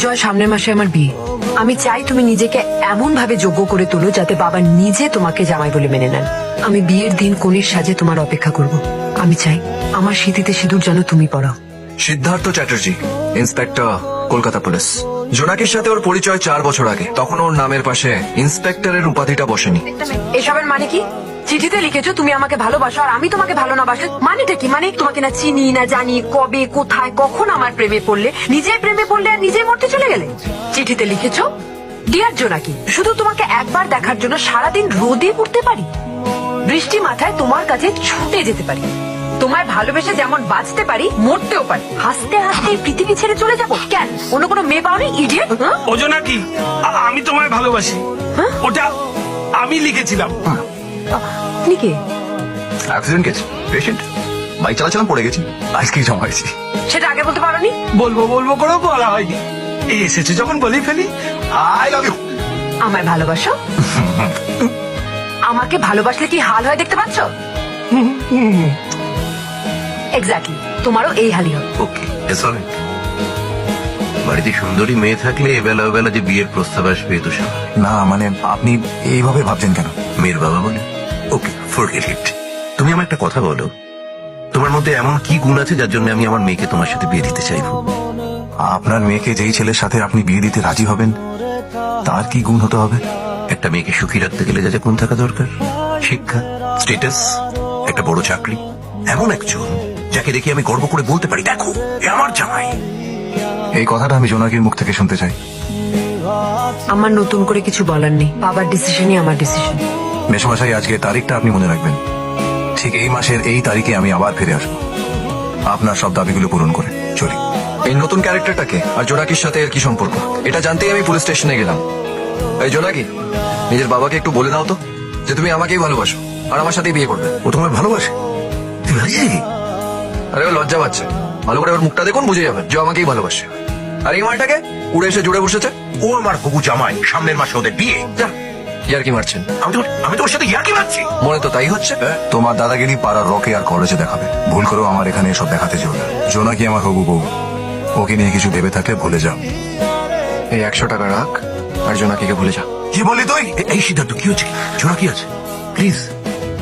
জয়, সামনের মাসে আমার বিয়ে। আমি চাই তুমি নিজেকে এমন ভাবে যোগ্য করে তোলো যাতে বাবা নিজে তোমাকে জামাই বলে মেনে নেন। আমি বিয়ের দিন কনের সাজে তোমার অপেক্ষা করব। আমি চাই আমার স্মৃতিতে সিঁদুর যেন তুমি পড়াও। Siddharth Chatterjee, inspector, Kolkata police. জোনাকির সাথে ওর পরিচয় 4 বছর আগে। তখন ওর নামের পাশে ইন্সপেক্টরের উপাধিটা বসেনি। এসবের মানে কি? চিঠিতে লিখেছো তুমি আমাকে ভালোবাসো আর আমি তোমাকে ভালো না বাসি। মানেটা কি? মানে তোমাকে না চিনি না জানি, কবে কোথায় কখন আমার প্রেমে পড়লে, নিজের প্রেমে পড়লে আর নিজে মরতে চলে গেলে। চিঠিতে লিখেছো, ডিয়ার জোনাকি, শুধু তোমাকে একবার দেখার জন্য সারাদিন রোদে উঠতে পারি, বৃষ্টি মাথায় তোমার কাছে ছুটে যেতে পারি, তোমায় ভালোবেসে যেমন বাঁচতে পারি মরতেও পারি, হাসতে হাসতে এই পৃথিবী ছেড়ে চলে যাবো। কেন? অন্য কোনো মেয়ে পাওনি? ইডিয়েট। ও জোনাকি, আমি তোমায় ভালোবাসি। ওটা আমি লিখেছিলাম। আপনি কে? অ্যাক্সিডেন্ট গেছে, পেশেন্ট, বাইক চালাচ্ছিলাম, পড়ে গেছি, আইসক্রিম জমাইছি। সেটা আগে বলতে পারোনি? বলবো বলবো করেও বলা হয়নি, এই এসেছে যখন বলেই ফেলি। I love you. আমায় ভালোবাসো? আমাকে ভালোবাসলে কি হাল হয় দেখতে পাচ্ছ? এক্স্যাক্টলি, তোমারও এই হালই হবে। ওকে, বাড়িতে সুন্দরী মেয়ে থাকলে এবেলা ওবেলা যে বিয়ের প্রস্তাব আসবে এ তো স্বাভাবিক। না মানে আপনি এইভাবে ভাবছেন কেন? মেয়ের বাবা বলে ওকে, ফরগেট ইট। তুমি আমার একটা কথা বলো, তোমার মধ্যে এমন কি গুণ আছে যার জন্য আমি আমার মেয়েকে তোমার সাথে বিয়ে দিতে চাইবো? আপনার মেয়েকে যেই ছেলের সাথে আপনি বিয়ে দিতে রাজি হবেন তার কি গুণ হতে হবে? একটা মেয়েকে সুখী রাখতে গেলে যা যা গুণ থাকা দরকার, শিক্ষা, স্ট্যাটাস, একটা বড় চাকরি, এমন একজন যাকে দেখে আমি গর্ব করে বলতে পারি দেখো এ আমার জামাই। এই কথাটা আমি জোনাকির মুখ থেকে শুনতে চাই। আমার নতুন করে কিছু বলার নেই, বাবার ডিসিশনই আমার ডিসিশন। মেশমশাই, আজকে তারিখটা আপনি মনে রাখবেন। ঠিক এই মাসের এই তারিখে আমি আবার ফিরে আসবো আপনার সব দাবিগুলো পূরণ করে। চলি। এই নতুন ক্যারেক্টারটাকে আর জোনাকির সাথে এর কি সম্পর্ক, এটা জানতেই আমি পুলিশ স্টেশনে গেলাম। এই জোনাকি, নিজের বাবাকে একটু বলে দাও তো যে তুমি আমাকেই ভালোবাসো আর আমার সাথেই বিয়ে করবে। ও তোমায় ভালোবাসে? তুই ভাবছিস কি? আরে ও লজ্জা পাচ্ছে, ভালো করে ওর মুখটা দেখুন, বুঝে যাবেন যে ও আমাকেই ভালোবাসে। আর এই মালটাকে উড়ে এসে জুড়ে বসেছে। ও আমার হবু জামাই, সামনের মাসে ওদের বিয়ে। যা, ইয়ার কি মারছেন? আমি তোর সাথে ইয়ার্কি মারছি? মনে তো তাই হচ্ছে। তোমার দাদাগিরি পাড়ার রকে আর কলেজে দেখাবে, ভুল করেও আমার এখানে এসব দেখাতে যেও না। জোনাকি আমার হবু বউ, ওকে নিয়ে কিছু ভেবে থাকলে ভুলে যাও। এই 100 টাকা রাখ আর জোনাকিকে ভুলে যা। কি বলি তুই? এই সিদ্ধান্ত কি হচ্ছে? জোড়া কি আছে? প্লিজ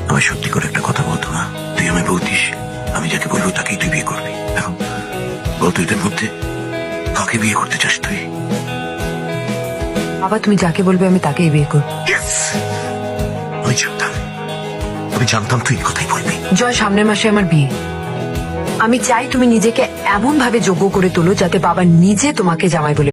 আমায় সত্যি করে একটা কথা বলতো না, তুই আমায় বলতিস আমি যাকে বলবো তাকেই তুই বিয়ে করবি। এখন বলতো এদের মধ্যে কাকে বিয়ে করতে চাস তুই? বাবা, তুমি যাকে বলবে আমি তাকেই বিয়ে করব। Yes! আমি জানতাম তুই এই কথাই বলবি। জয়, সামনের মাসে আমার বিয়ে। আমি চাই তুমি নিজেকে এমন ভাবে যোগ্য করে তোলো যাতে বাবা নিজে তোমাকে জামাই বলে